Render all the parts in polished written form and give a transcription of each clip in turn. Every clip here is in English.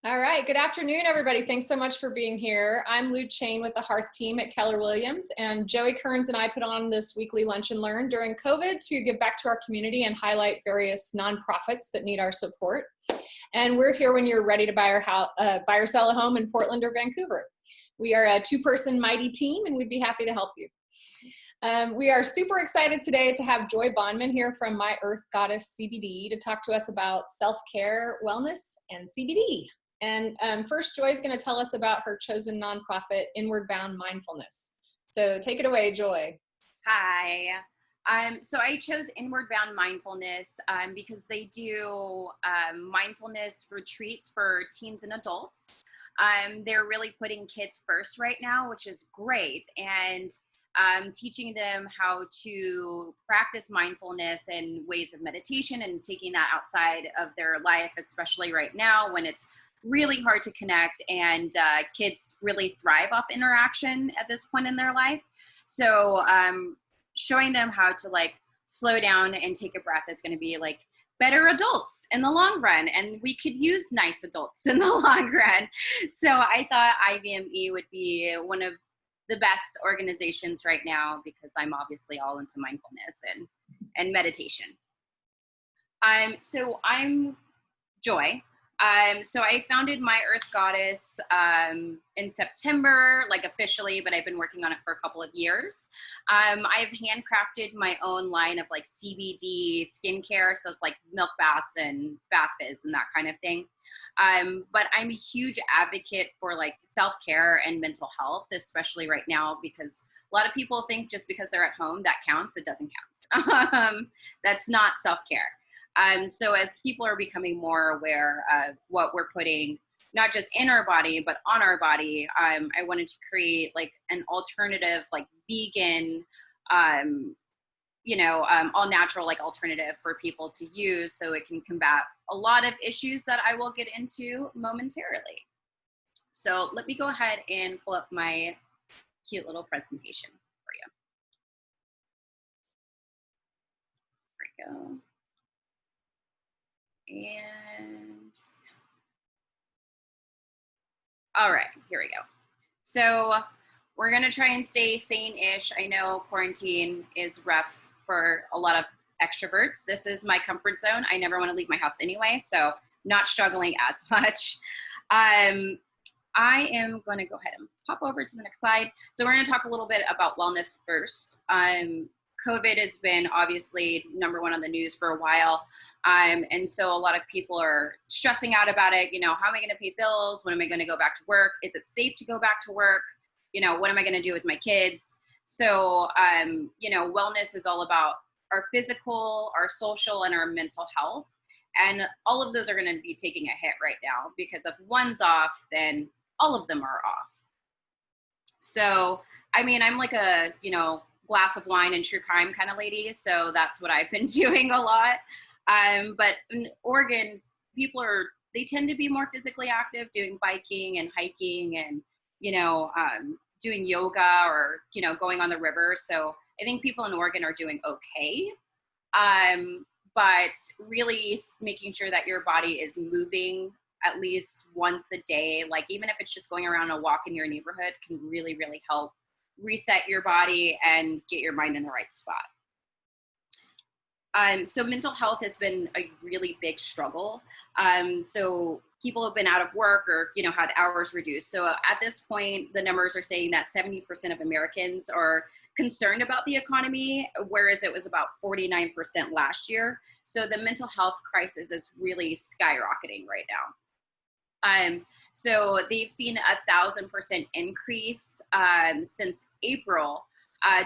All right, good afternoon, everybody. Thanks so much for being here. I'm Lou Chain with the Hearth team at Keller Williams, and Joey Kearns and I put on this weekly Lunch and Learn during COVID to give back to our community and highlight various nonprofits that need our support. And we're here when you're ready to buy or sell a home in Portland or Vancouver. We are a two-person mighty team, and we'd be happy to help you. We are super excited today to have Joi Bonman here from My Earth Goddess CBD to talk to us about self-care, wellness, and CBD. And first, Joy's going to tell us about her chosen nonprofit, Inward Bound Mindfulness. So take it away, Joi. Hi. So I chose Inward Bound Mindfulness because they do mindfulness retreats for teens and adults. They're really putting kids first right now, which is great, and teaching them how to practice mindfulness and ways of meditation and taking that outside of their life, especially right now when it's really hard to connect, and kids really thrive off interaction at this point in their life. So showing them how to slow down and take a breath is going to be better adults in the long run, and we could use nice adults in the long run. So I thought IVME would be one of the best organizations right now because I'm obviously all into mindfulness and meditation. So I'm Joi. So I founded My Earth Goddess in September, officially, but I've been working on it for a couple of years. I've handcrafted my own line of CBD skincare, so it's milk baths and bath fizz and that kind of thing. But I'm a huge advocate for self-care and mental health, especially right now, because a lot of people think just because they're at home that counts. It doesn't count. That's not self-care. So as people are becoming more aware of what we're putting, not just in our body, but on our body, I wanted to create an alternative, vegan, all natural, alternative for people to use so it can combat a lot of issues that I will get into momentarily. So let me go ahead and pull up my cute little presentation for you. There we go. And all right, here we go. So we're gonna try and stay sane-ish. I know quarantine is rough for a lot of extroverts. This is my comfort zone. I never want to leave my house anyway, so not struggling as much. I am going to go ahead and pop over to the next slide. So we're going to talk a little bit about wellness first. COVID has been obviously number one on the news for a while. And so a lot of people are stressing out about it. How am I going to pay bills? When am I going to go back to work? Is it safe to go back to work? What am I going to do with my kids? So, wellness is all about our physical, our social, and our mental health. And all of those are going to be taking a hit right now because if one's off, then all of them are off. So, I'm a, glass of wine and true crime kind of lady. So that's what I've been doing a lot. But in Oregon, they tend to be more physically active, doing biking and hiking and, doing yoga or, going on the river. So I think people in Oregon are doing okay. But really making sure that your body is moving at least once a day, even if it's just going around a walk in your neighborhood, can really, really help reset your body and get your mind in the right spot. So mental health has been a really big struggle. So people have been out of work or, had hours reduced. So at this point, the numbers are saying that 70% of Americans are concerned about the economy, whereas it was about 49% last year. So the mental health crisis is really skyrocketing right now. So they've seen 1,000% increase since April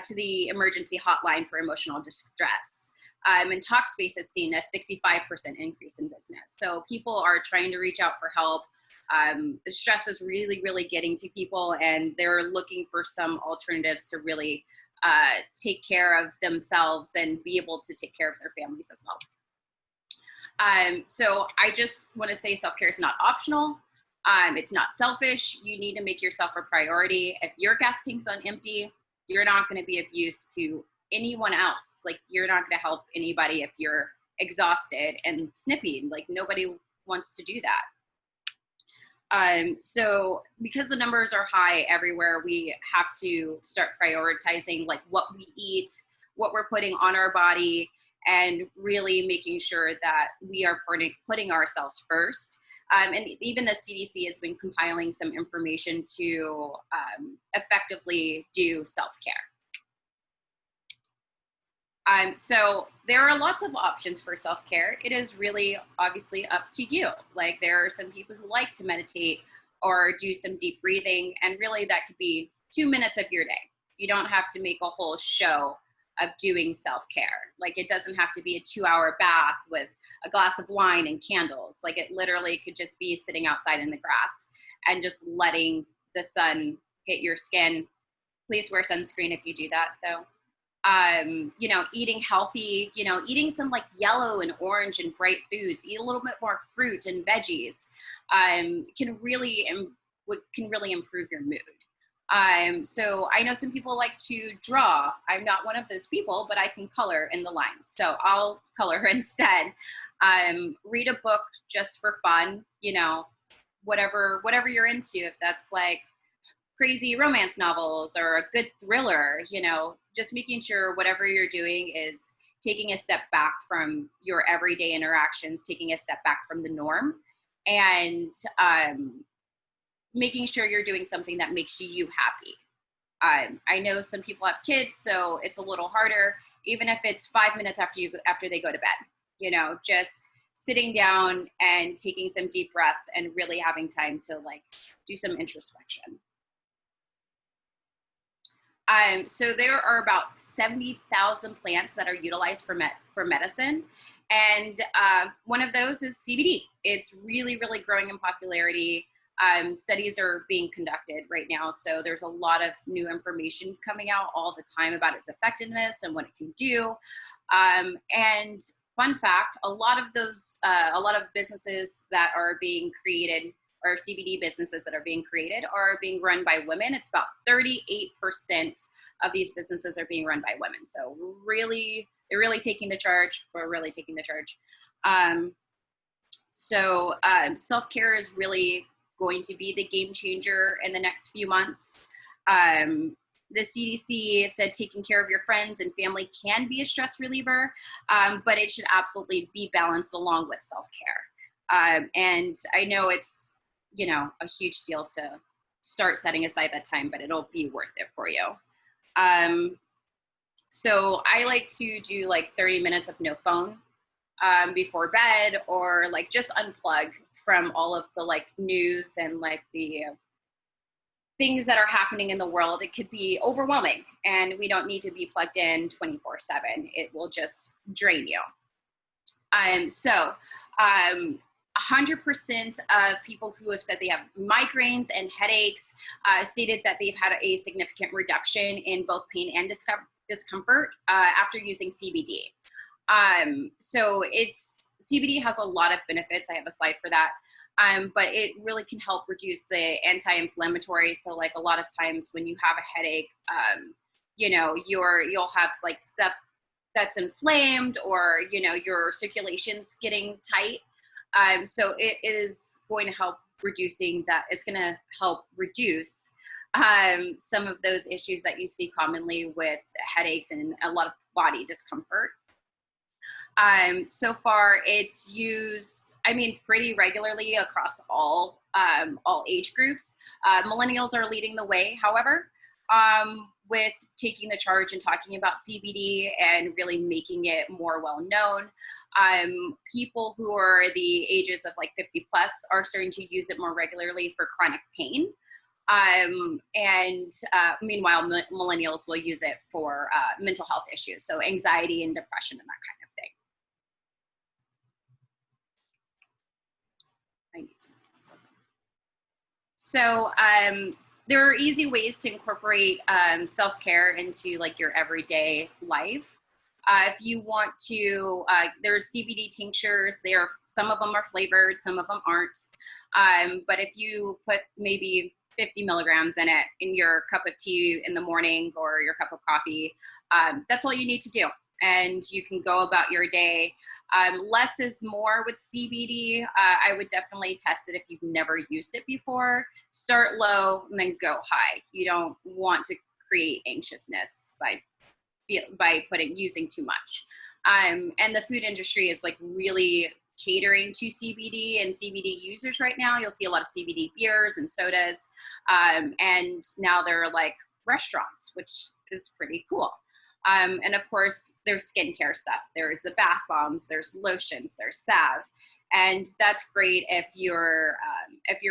to the emergency hotline for emotional distress. And Talkspace has seen a 65% increase in business. So people are trying to reach out for help. The stress is really, really getting to people, and they're looking for some alternatives to really take care of themselves and be able to take care of their families as well. So I just want to say self-care is not optional. It's not selfish. You need to make yourself a priority. If your gas tank's on empty, you're not going to be of use to anyone else. You're not going to help anybody if you're exhausted and snippy. Nobody wants to do that. So because the numbers are high everywhere, we have to start prioritizing like what we eat, what we're putting on our body, and really making sure that we are putting ourselves first. And even the CDC has been compiling some information to effectively do self-care. So there are lots of options for self-care. It is really obviously up to you. Like there are some people who like to meditate or do some deep breathing, and really that could be 2 minutes of your day. You don't have to make a whole show of doing self-care. Like it doesn't have to be a 2-hour bath with a glass of wine and candles. Like it literally could just be sitting outside in the grass and just letting the sun hit your skin. Please wear sunscreen if you do that though. Eating healthy, eating some like yellow and orange and bright foods, eat a little bit more fruit and veggies, can really improve your mood. So I know some people like to draw. I'm not one of those people, but I can color in the lines. So I'll color instead. Read a book just for fun, whatever you're into, if that's like crazy romance novels or a good thriller, just making sure whatever you're doing is taking a step back from your everyday interactions, taking a step back from the norm, and making sure you're doing something that makes you happy. I know some people have kids, so it's a little harder, even if it's 5 minutes after they go to bed, just sitting down and taking some deep breaths and really having time to like do some introspection. So there are about 70,000 plants that are utilized for medicine. And one of those is CBD. It's really, really growing in popularity. Studies are being conducted right now. So there's a lot of new information coming out all the time about its effectiveness and what it can do. And fun fact, a lot of businesses that are being created, or CBD businesses that are being created, are being run by women. It's about 38% of these businesses are being run by women. So they're really taking the charge. We're really taking the charge. Self-care is really going to be the game changer in the next few months. The CDC said taking care of your friends and family can be a stress reliever, but it should absolutely be balanced along with self-care. And I know it's, a huge deal to start setting aside that time, but it'll be worth it for you. So I like to do like 30 minutes of no phone before bed, or like just unplug from all of the like news and like the things that are happening in the world. It could be overwhelming, and we don't need to be plugged in 24/7. It will just drain you. 100% of people who have said they have migraines and headaches stated that they've had a significant reduction in both pain and discomfort after using CBD. CBD has a lot of benefits. I have a slide for that. But it really can help reduce the anti-inflammatory. So like a lot of times when you have a headache, you'll have like stuff that's inflamed, or, your circulation's getting tight. So it is going to help reducing that. It's going to help reduce some of those issues that you see commonly with headaches and a lot of body discomfort. So far it's used, pretty regularly across all age groups. Millennials are leading the way, however, with taking the charge and talking about CBD and really making it more well known. People who are the ages of like 50 plus are starting to use it more regularly for chronic pain. Meanwhile, millennials will use it for mental health issues, so anxiety and depression and that kind of thing. I need to make this open. So there are easy ways to incorporate self-care into like your everyday life. If you want to, there's CBD tinctures. Some of them are flavored, some of them aren't. But if you put maybe 50 milligrams in it in your cup of tea in the morning or your cup of coffee, that's all you need to do. And you can go about your day Less is more with CBD. I would definitely test it if you've never used it before. Start low and then go high. You don't want to create anxiousness by using too much. And the food industry is like really catering to CBD and CBD users right now. You'll see a lot of CBD beers and sodas. And now they're like restaurants, which is pretty cool. And of course, there's skincare stuff. There's the bath bombs, there's lotions, there's salve. And that's great if you're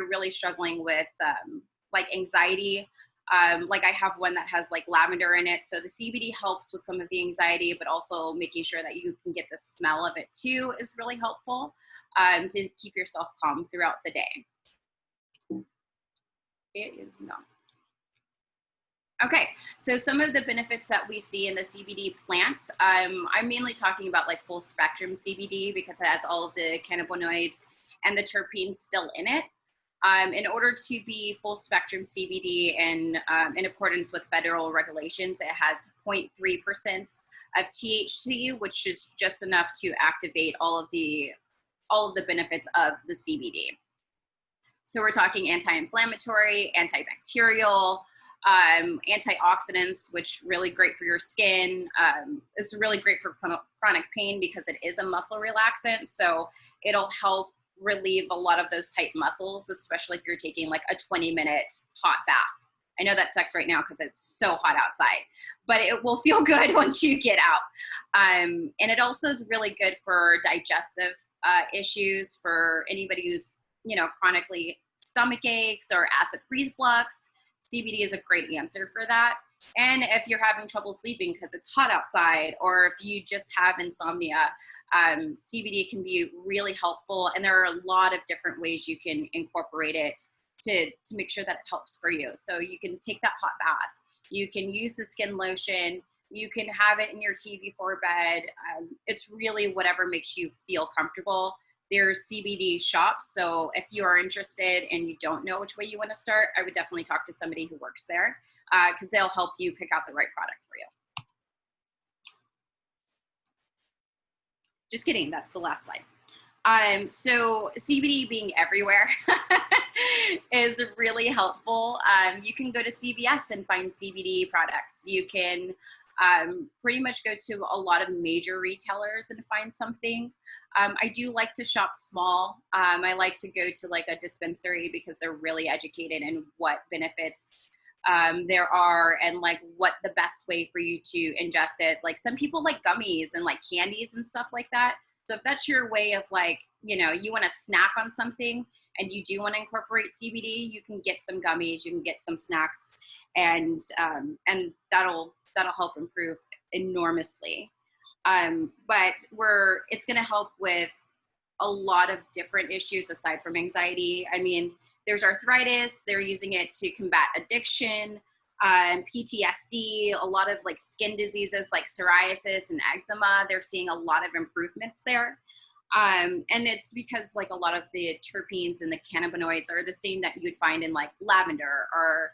really struggling with like anxiety. Like I have one that has like lavender in it. So the CBD helps with some of the anxiety, but also making sure that you can get the smell of it too is really helpful to keep yourself calm throughout the day. It is not. Okay, so some of the benefits that we see in the CBD plants, I'm mainly talking about like full spectrum CBD because it has all of the cannabinoids and the terpenes still in it. In order to be full spectrum CBD and in accordance with federal regulations, it has 0.3% of THC, which is just enough to activate all of the benefits of the CBD. So we're talking anti-inflammatory, antibacterial, antioxidants, which really great for your skin. It's really great for chronic pain because it is a muscle relaxant. So it'll help relieve a lot of those tight muscles, especially if you're taking like a 20-minute hot bath. I know that sucks right now because it's so hot outside, but it will feel good once you get out. And it also is really good for digestive issues for anybody who's, chronically stomach aches or acid reflux. CBD is a great answer for that. And if you're having trouble sleeping because it's hot outside, or if you just have insomnia, CBD can be really helpful. And there are a lot of different ways you can incorporate it to make sure that it helps for you. So you can take that hot bath. You can use the skin lotion. You can have it in your tea before bed. It's really whatever makes you feel comfortable. There's CBD shops. So if you are interested and you don't know which way you want to start, I would definitely talk to somebody who works there because they'll help you pick out the right product for you. Just kidding. That's the last slide. So CBD being everywhere is really helpful. You can go to CVS and find CBD products. You can pretty much go to a lot of major retailers and find something. I do like to shop small. I like to go to like a dispensary because they're really educated in what benefits there are and like what the best way for you to ingest it. Like some people like gummies and like candies and stuff like that. So if that's your way of like, you want to snack on something and you do want to incorporate CBD, you can get some gummies, you can get some snacks, and that'll help improve enormously. But it's going to help with a lot of different issues aside from anxiety. I mean, there's arthritis. They're using it to combat addiction, PTSD, a lot of like skin diseases like psoriasis and eczema. They're seeing a lot of improvements there. And it's because like a lot of the terpenes and the cannabinoids are the same that you'd find in like lavender or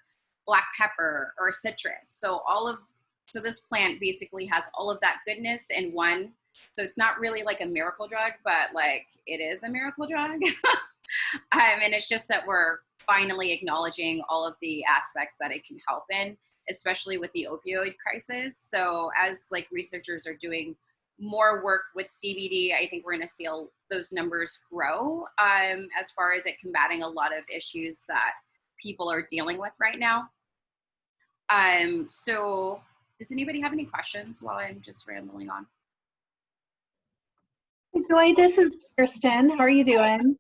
black pepper or citrus. So this plant basically has all of that goodness in one. So it's not really like a miracle drug, but like it is a miracle drug. And it's just that we're finally acknowledging all of the aspects that it can help in, especially with the opioid crisis. So as like researchers are doing more work with CBD, I think we're going to see those numbers grow as far as it combating a lot of issues that people are dealing with right now. So does anybody have any questions while I'm just rambling on? Joy, this is Kirsten. How are you doing?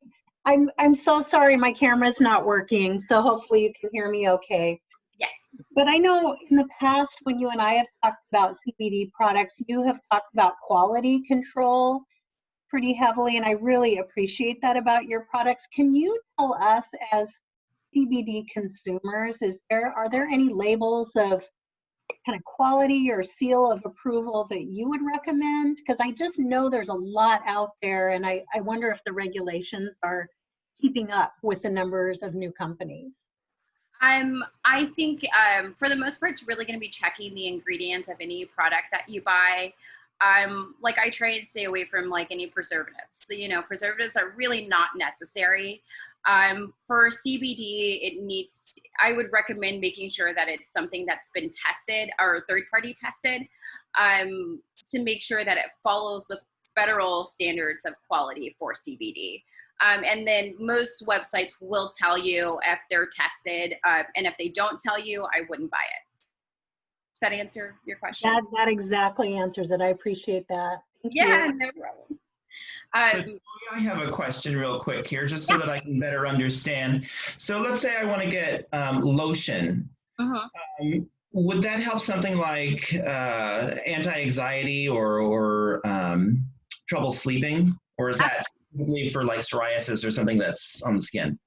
I'm so sorry my camera's not working, so hopefully you can hear me okay. Yes. But I know in the past when you and I have talked about CBD products, you have talked about quality control pretty heavily, and I really appreciate that about your products. Can you tell us as CBD consumers, are there any labels of kind of quality or seal of approval that you would recommend? Because I just know there's a lot out there, and I wonder if the regulations are keeping up with the numbers of new companies. I think for the most part, it's really going to be checking the ingredients of any product that you buy. like I try and stay away from like any preservatives. So, you know, preservatives are really not necessary. For CBD, I would recommend making sure that it's something that's been tested or third-party tested, to make sure that it follows the federal standards of quality for CBD. And then most websites will tell you if they're tested, and if they don't tell you, I wouldn't buy it. Does that answer your question? That exactly answers it. I appreciate that. Thank Yeah, you. no problem. I have a question real quick here, just so that I can better understand. So let's say I want to get lotion. Would that help something like anti-anxiety or trouble sleeping? Or is that specifically for like psoriasis or something that's on the skin?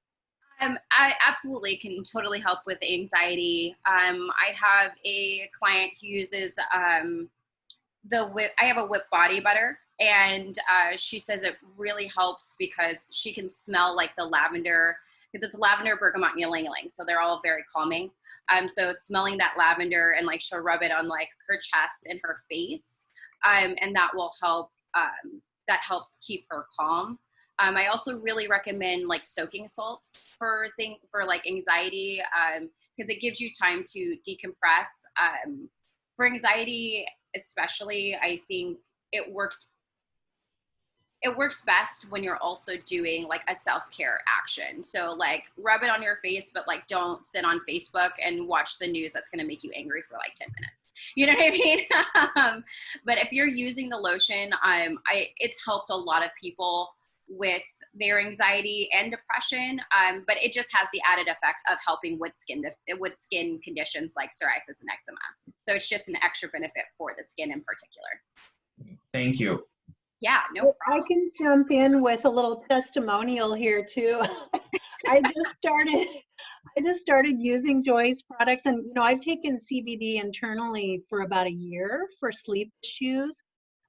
I absolutely can totally help with anxiety. I have a client who uses I have a whip body butter, and she says it really helps because she can smell like the lavender, because it's lavender, bergamot, and ylang ylang, so they're all very calming. So smelling that lavender, and like she'll rub it on like her chest and her face, and that will help. That helps keep her calm. I also really recommend like soaking salts for like anxiety, because it gives you time to decompress. For anxiety especially, I think it works best when you're also doing like a self-care action. So like rub it on your face, but like don't sit on Facebook and watch the news that's going to make you angry for like 10 minutes. You know what I mean? But if you're using the lotion, it's helped a lot of people with their anxiety and depression, but it just has the added effect of helping with skin conditions like psoriasis and eczema. So it's just an extra benefit for the skin in particular. Thank you. Yeah, no problem. I can jump in with a little testimonial here too. I just started using Joi's products, and you know, I've taken CBD internally for about a year for sleep issues.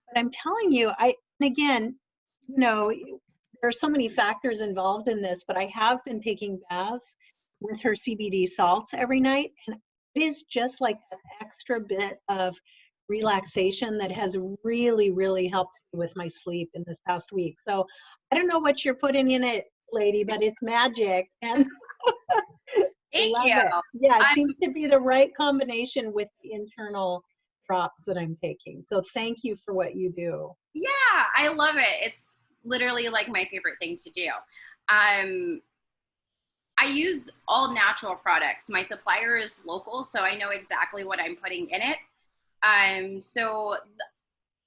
But I'm telling you, and again, you know, there are so many factors involved in this, but I have been taking baths with her CBD salts every night, and it is just like that extra bit of relaxation that has really, really helped me with my sleep in this past week. So I don't know what you're putting in it, lady, but it's magic. And Thank love you. it. Yeah, it seems to be the right combination with the internal drops that I'm taking. So thank you for what you do. Yeah, I love it. It's literally like my favorite thing to do. I use all natural products. My supplier is local, so I know exactly what I'm putting in it.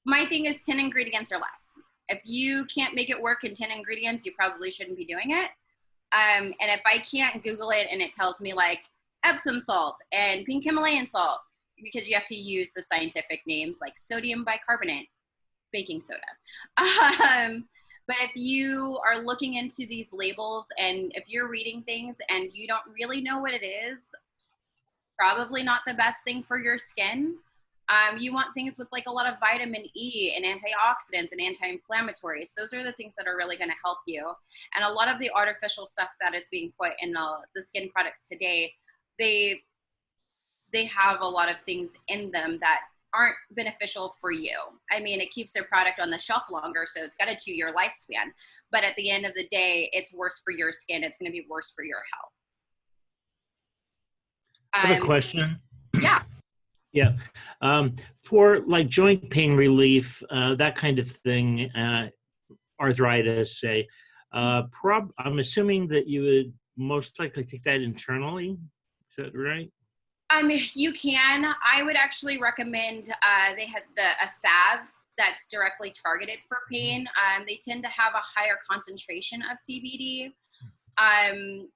My thing is 10 ingredients or less. If you can't make it work in 10 ingredients, you probably shouldn't be doing it. And if I can't Google it and it tells me like Epsom salt and pink Himalayan salt, because you have to use the scientific names like sodium bicarbonate, baking soda. But if you are looking into these labels and if you're reading things and you don't really know what it is, probably not the best thing for your skin. You want things with like a lot of vitamin E and antioxidants and anti-inflammatories. Those are the things that are really going to help you. And a lot of the artificial stuff that is being put in the skin products today, they have a lot of things in them that aren't beneficial for you. I mean, it keeps their product on the shelf longer, so it's got a 2-year lifespan. But at the end of the day, it's worse for your skin. It's going to be worse for your health. I have a question. Yeah. Yeah. For like joint pain relief, that kind of thing, arthritis, say, I'm assuming that you would most likely take that internally. Is that right? You can. I would actually recommend they had a salve that's directly targeted for pain. They tend to have a higher concentration of CBD. And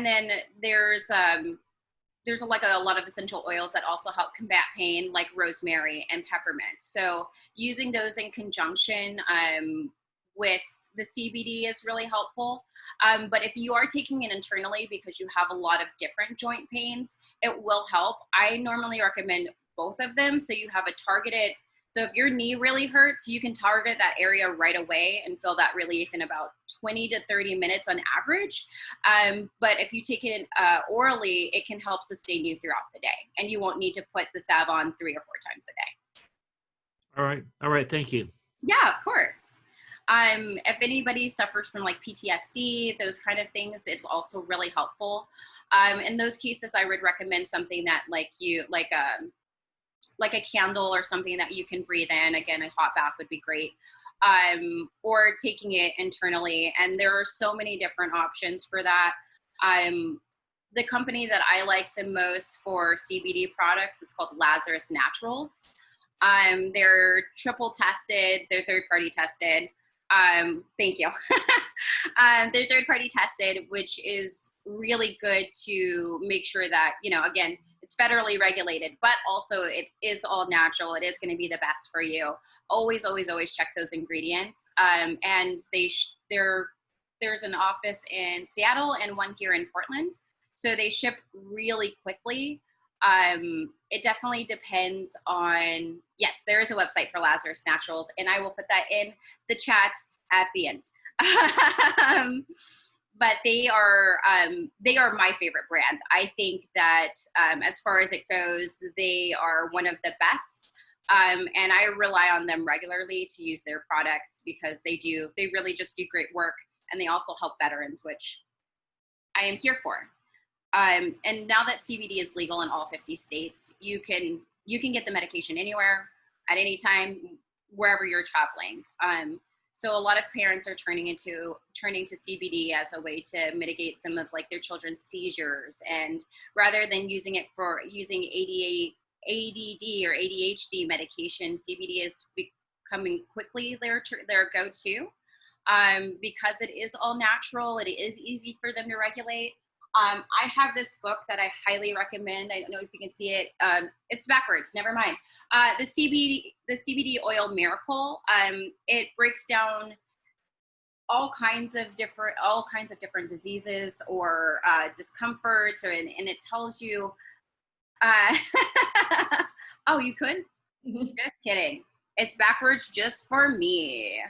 then there's like a lot of essential oils that also help combat pain, like rosemary and peppermint. So using those in conjunction with the CBD is really helpful. But if you are taking it internally because you have a lot of different joint pains, it will help. I normally recommend both of them. So you have a targeted, so if your knee really hurts, you can target that area right away and feel that relief in about 20 to 30 minutes on average. But if you take it orally, it can help sustain you throughout the day. And you won't need to put the salve on 3 or 4 times a day. All right. Thank you. Yeah, of course. If anybody suffers from like PTSD, those kind of things, it's also really helpful. In those cases, I would recommend something that like a candle or something that you can breathe in. Again, a hot bath would be great. Or taking it internally. And there are so many different options for that. The company that I like the most for CBD products is called Lazarus Naturals. They're triple tested, they're third party tested. Thank you. They're third party tested, which is really good to make sure that, you know, again, it's federally regulated, but also it is all natural. It is going to be the best for you. Always, always, always check those ingredients. And there's an office in Seattle and one here in Portland. So they ship really quickly. It definitely depends on, yes, there is a website for Lazarus Naturals, and I will put that in the chat at the end. But they are my favorite brand. I think that as far as it goes, they are one of the best. And I rely on them regularly to use their products because they really just do great work. And they also help veterans, which I am here for. And now that CBD is legal in all 50 states, you can get the medication anywhere, at any time, wherever you're traveling. So a lot of parents are turning to CBD as a way to mitigate some of like their children's seizures, and rather than using ADD or ADHD medication, CBD is becoming quickly their go-to because it is all natural. It is easy for them to regulate. I have this book that I highly recommend. I don't know if you can see it. It's backwards. Never mind. The CBD Oil Miracle. It breaks down all kinds of different diseases or discomforts, and it tells you. Oh, you could? Just kidding. It's backwards just for me.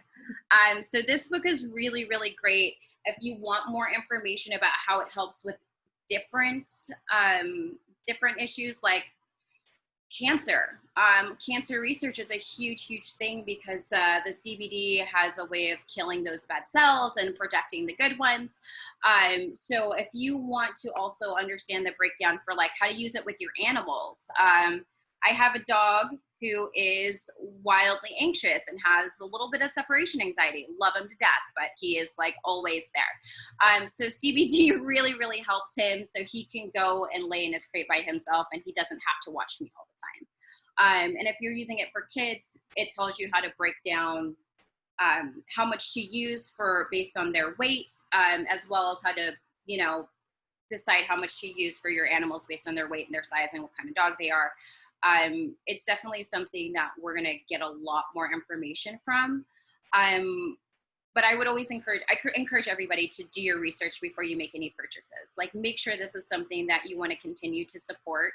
So this book is really, really great. If you want more information about how it helps with different issues like cancer. Cancer research is a huge, huge thing because the CBD has a way of killing those bad cells and protecting the good ones. So if you want to also understand the breakdown for like how to use it with your animals, I have a dog who is wildly anxious and has a little bit of separation anxiety. Love him to death, but he is like always there. So CBD really, really helps him so he can go and lay in his crate by himself and he doesn't have to watch me all the time. And if you're using it for kids, it tells you how to break down how much to use based on their weight, as well as how to, decide how much to use for your animals based on their weight and their size and what kind of dog they are. It's definitely something that we're going to get a lot more information from. But I would always encourage everybody to do your research before you make any purchases. Like, make sure this is something that you want to continue to support,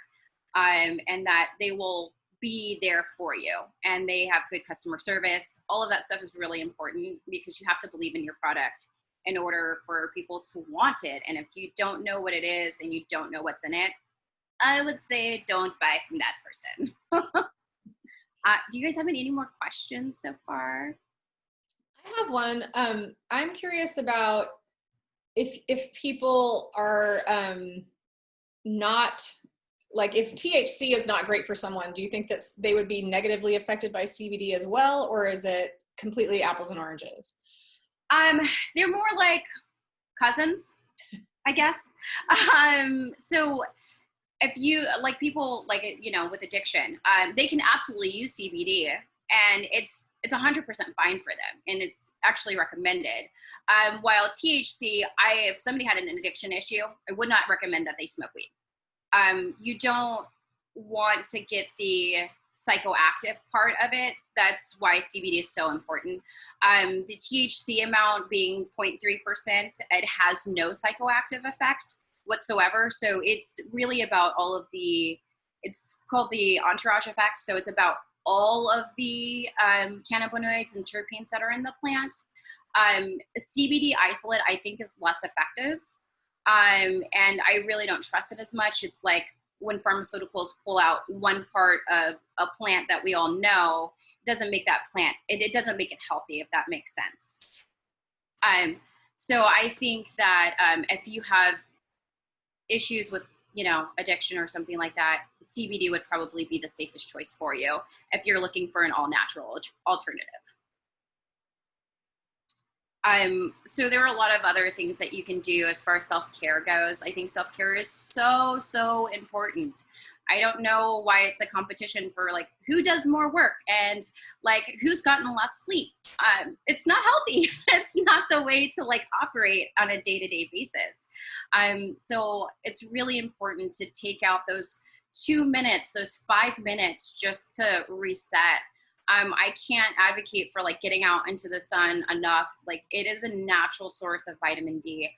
and that they will be there for you and they have good customer service. All of that stuff is really important because you have to believe in your product in order for people to want it. And if you don't know what it is and you don't know what's in it, I would say don't buy from that person. Do you guys have any more questions so far? I have one. I'm curious about if people are not, like, if THC is not great for someone, do you think that they would be negatively affected by CBD as well, or is it completely apples and oranges? They're more like cousins, I guess. So if you like people like, with addiction, they can absolutely use CBD and it's 100% fine for them. And it's actually recommended. While THC, if somebody had an addiction issue, I would not recommend that they smoke weed. You don't want to get the psychoactive part of it. That's why CBD is so important. The THC amount being 0.3%, it has no psychoactive effect whatsoever. So it's really about it's called the entourage effect. So it's about all of the cannabinoids and terpenes that are in the plant. CBD isolate, I think, is less effective. And I really don't trust it as much. It's like when pharmaceuticals pull out one part of a plant that we all know doesn't make that plant, it doesn't make it healthy, if that makes sense. So I think that if you have issues with, you know, addiction or something like that, CBD would probably be the safest choice for you if you're looking for an all natural alternative. So there are a lot of other things that you can do as far as self-care goes. I think self-care is so, so important. I don't know why it's a competition for like who does more work and like who's gotten less sleep. It's not healthy. It's not the way to like operate on a day-to-day basis. So it's really important to take out those 2 minutes, those 5 minutes just to reset. I can't advocate for like getting out into the sun enough. Like it is a natural source of vitamin D.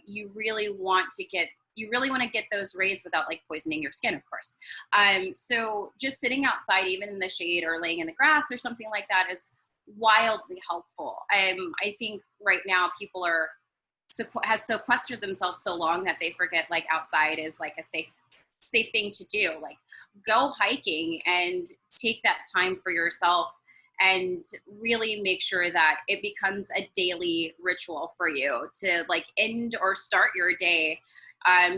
You really want to get those rays without like poisoning your skin, of course. So just sitting outside, even in the shade or laying in the grass or something like that, is wildly helpful. I think right now people has sequestered themselves so long that they forget like outside is like a safe thing to do. Like go hiking and take that time for yourself and really make sure that it becomes a daily ritual for you to like end or start your day.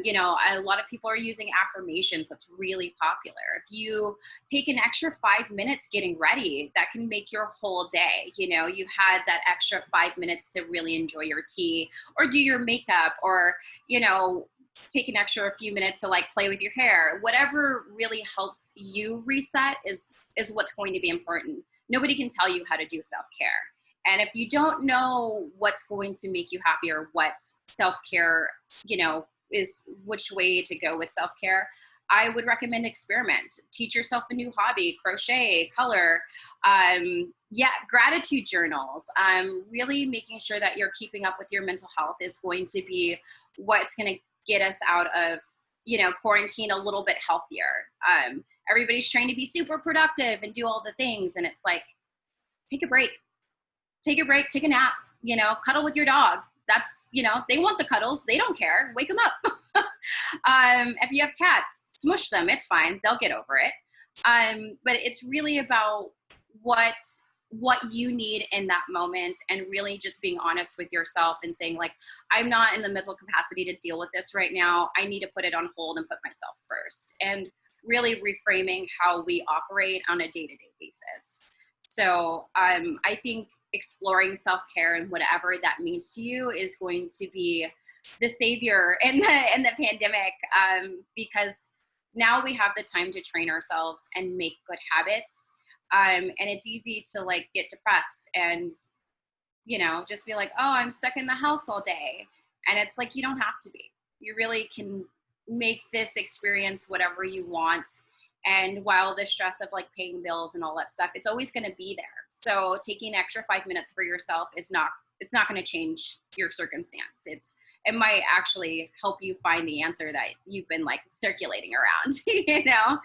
You know, a lot of people are using affirmations. That's really popular. If you take an extra 5 minutes getting ready, that can make your whole day. You know, you had that extra 5 minutes to really enjoy your tea or do your makeup or, you know, take an extra few minutes to like play with your hair. Whatever really helps you reset is what's going to be important. Nobody can tell you how to do self-care. And if you don't know what's going to make you happy or what self-care, you know, is which way to go with self-care, I would recommend experiment. Teach yourself a new hobby, crochet, color, gratitude journals. Really making sure that you're keeping up with your mental health is going to be what's going to get us out of, you know, quarantine a little bit healthier. Everybody's trying to be super productive and do all the things. And it's like, take a break, take a nap, you know, cuddle with your dog. That's, you know, they want the cuddles. They don't care. Wake them up. If you have cats, smush them. It's fine. They'll get over it. But it's really about what you need in that moment and really just being honest with yourself and saying like, I'm not in the mental capacity to deal with this right now. I need to put it on hold and put myself first, and really reframing how we operate on a day-to-day basis. So I think exploring self-care and whatever that means to you is going to be the savior in the pandemic, because now we have the time to train ourselves and make good habits. And it's easy to like get depressed and, you know, just be like, oh, I'm stuck in the house all day. And it's like, you don't have to be. You really can make this experience whatever you want. And while the stress of like paying bills and all that stuff, it's always going to be there. So taking an extra 5 minutes for yourself it's not going to change your circumstance. It might actually help you find the answer that you've been like circulating around, you know,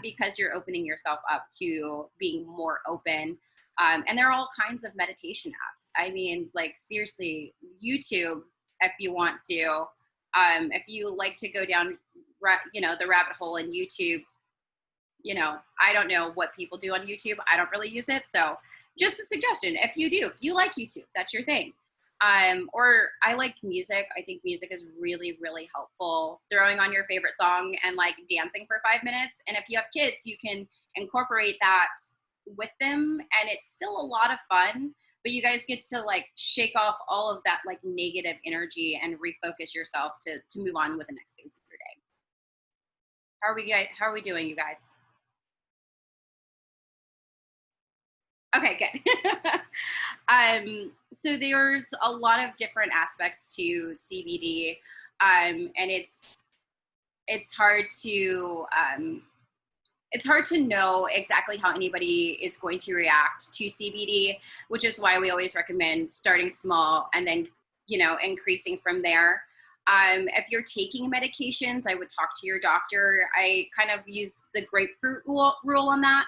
because you're opening yourself up to being more open. And there are all kinds of meditation apps. I mean, like seriously, YouTube, if you want to, if you like to go down, you know, the rabbit hole in YouTube, you know, I don't know what people do on YouTube. I don't really use it. So just a suggestion. If you like YouTube, that's your thing. Or I like music. I think music is really, really helpful. Throwing on your favorite song and like dancing for 5 minutes. And if you have kids, you can incorporate that with them. And it's still a lot of fun, but you guys get to like shake off all of that like negative energy and refocus yourself to move on with the next phase of your day. How are we doing, you guys? Okay, good. So there's a lot of different aspects to CBD, and it's hard to know exactly how anybody is going to react to CBD, which is why we always recommend starting small and then, you know, increasing from there. If you're taking medications, I would talk to your doctor. I kind of use the grapefruit rule on that.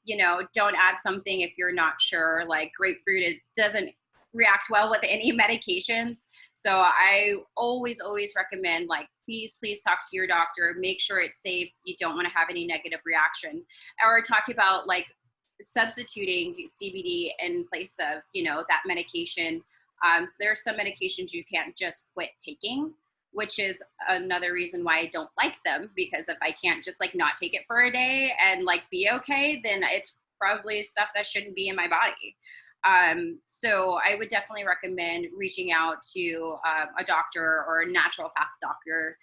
You know, don't add something if you're not sure. Like grapefruit, it doesn't react well with any medications. So I always recommend like, please talk to your doctor, make sure it's safe. You don't want to have any negative reaction. Or talk about like substituting CBD in place of, you know, that medication. So there are some medications you can't just quit taking, which is another reason why I don't like them, because if I can't just like not take it for a day and like be okay, then it's probably stuff that shouldn't be in my body. So I would definitely recommend reaching out to a doctor or a naturopath doctor,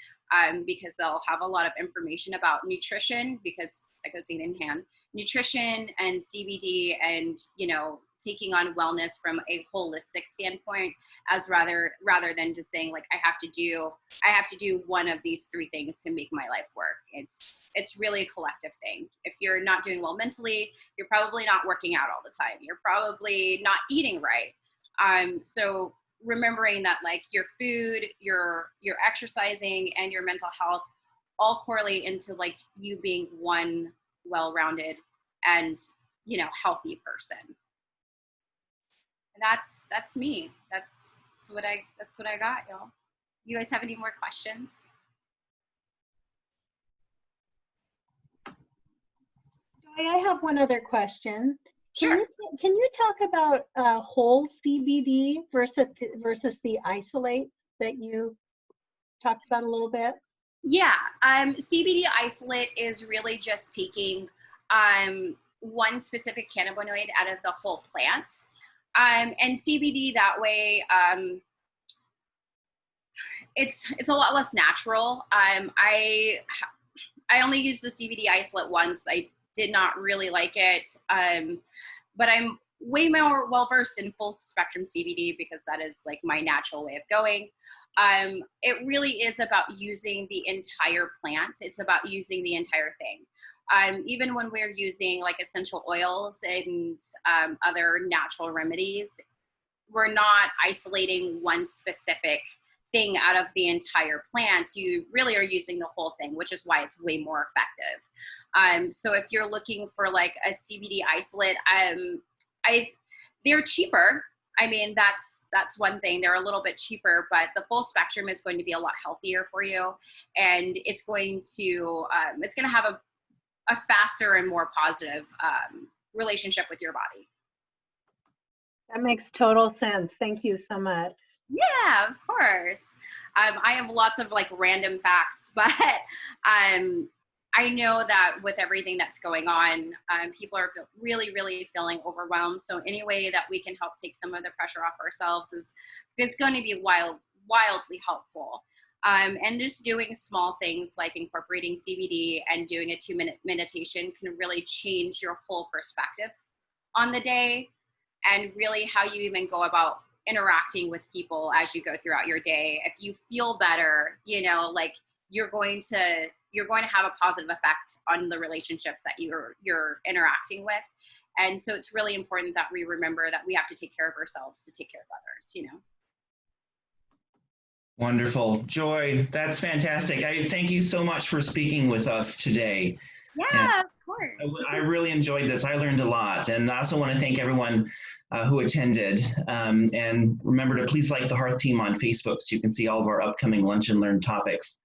because they'll have a lot of information about nutrition, because it goes hand in hand, nutrition and CBD, and, you know, taking on wellness from a holistic standpoint, as rather than just saying like, I have to do one of these three things to make my life work. It's really a collective thing. If you're not doing well mentally, you're probably not working out all the time. You're probably not eating right. So remembering that like your food, your exercising, and your mental health all correlate into like you being one well-rounded and, you know, healthy person. And that's me. That's what I got, y'all. You guys have any more questions? I have one other question. Sure. Can you talk about whole CBD versus the isolate that you talked about a little bit? Yeah, CBD isolate is really just taking one specific cannabinoid out of the whole plant. And CBD that way, it's a lot less natural. I only used the CBD isolate once. I did not really like it, but I'm way more well-versed in full spectrum CBD because that is like my natural way of going. It really is about using the entire plant. It's about using the entire thing. Even when we're using like essential oils and other natural remedies, we're not isolating one specific thing out of the entire plant. You really are using the whole thing, which is why it's way more effective. So if you're looking for like a CBD isolate, they're cheaper. I mean, that's one thing. They're a little bit cheaper, but the full spectrum is going to be a lot healthier for you, and it's going to have a faster and more positive relationship with your body. That makes total sense. Thank you so much. Yeah, of course. I have lots of like random facts, but I know that with everything that's going on, people are really, really feeling overwhelmed. So any way that we can help take some of the pressure off ourselves is going to be wildly helpful. And just doing small things like incorporating CBD and doing a 2-minute meditation can really change your whole perspective on the day, and really how you even go about interacting with people as you go throughout your day. If you feel better, you know, like you're going to have a positive effect on the relationships that you're interacting with. And so it's really important that we remember that we have to take care of ourselves to take care of others, you know. Wonderful. Joy, that's fantastic. I thank you so much for speaking with us today. Yeah, of course. I really enjoyed this. I learned a lot. And I also want to thank everyone who attended. And remember to please like the Hearth team on Facebook so you can see all of our upcoming Lunch and Learn topics.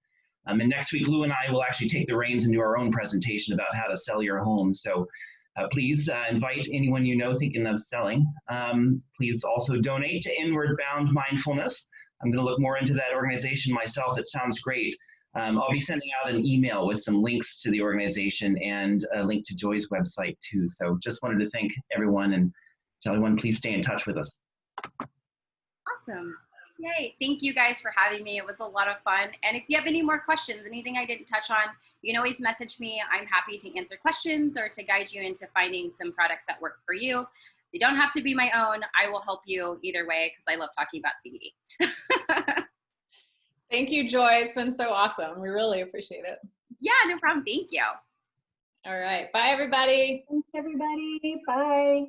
And next week, Lou and I will actually take the reins and do our own presentation about how to sell your home. So please invite anyone you know thinking of selling. Please also donate to Inward Bound Mindfulness. I'm going to look more into that organization myself. It sounds great. I'll be sending out an email with some links to the organization and a link to Joy's website too. So just wanted to thank everyone and tell everyone, please stay in touch with us. Awesome. Yay. Thank you guys for having me. It was a lot of fun. And if you have any more questions, anything I didn't touch on, you can always message me. I'm happy to answer questions or to guide you into finding some products that work for you. They don't have to be my own. I will help you either way because I love talking about CBD. Thank you, Joy. It's been so awesome. We really appreciate it. Yeah, no problem. Thank you. All right. Bye, everybody. Thanks, everybody. Bye.